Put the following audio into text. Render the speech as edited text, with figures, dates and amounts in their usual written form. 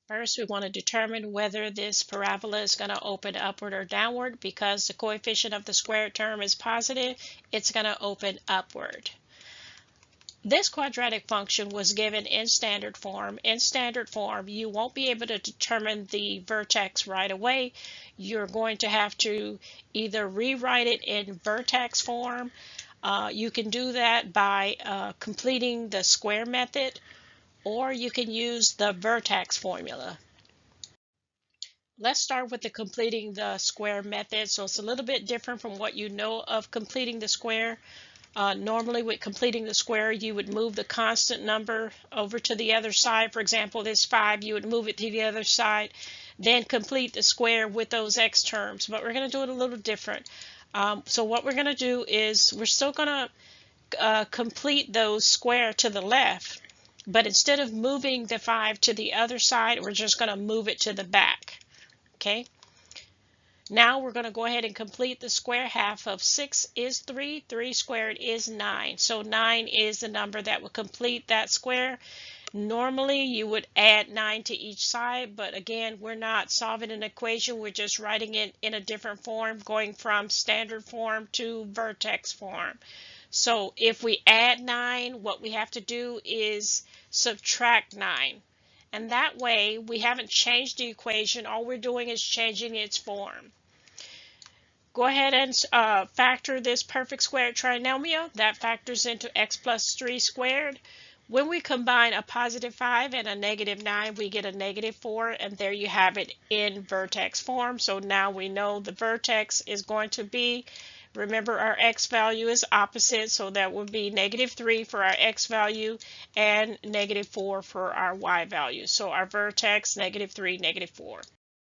First, we want to determine whether this parabola is going to open upward or downward. Because the coefficient of the squared term is positive, it's going to open upward. This quadratic function was given in standard form. In standard form, you won't be able to determine the vertex right away. You're going to have to either rewrite it in vertex form. You can do that by completing the square method, or you can use the vertex formula. Let's start with the completing the square method. So it's a little bit different from what you know of completing the square. Normally with completing the square, you would move the constant number over to the other side. For example, this 5, you would move it to the other side, then complete the square with those x terms. But we're going to do it a little different. So what we're going to do is we're still going to complete those square to the left, but instead of moving the 5 to the other side, we're just going to move it to the back. Okay. Now we're going to go ahead and complete the square. Half of 6 is 3. 3 squared is 9. So 9 is the number that will complete that square. Normally you would add 9 to each side, but again, we're not solving an equation. We're just writing it in a different form, going from standard form to vertex form. So if we add 9, what we have to do is subtract 9. And that way, we haven't changed the equation. All we're doing is changing its form. Go ahead and factor this perfect squared trinomial. That factors into x plus 3 squared. When we combine a positive 5 and a negative 9, we get a negative 4. And there you have it in vertex form. So now we know the vertex is going to be, remember our x value is opposite, so that would be negative 3 for our x value and negative 4 for our y value. So our vertex, negative 3, negative 4.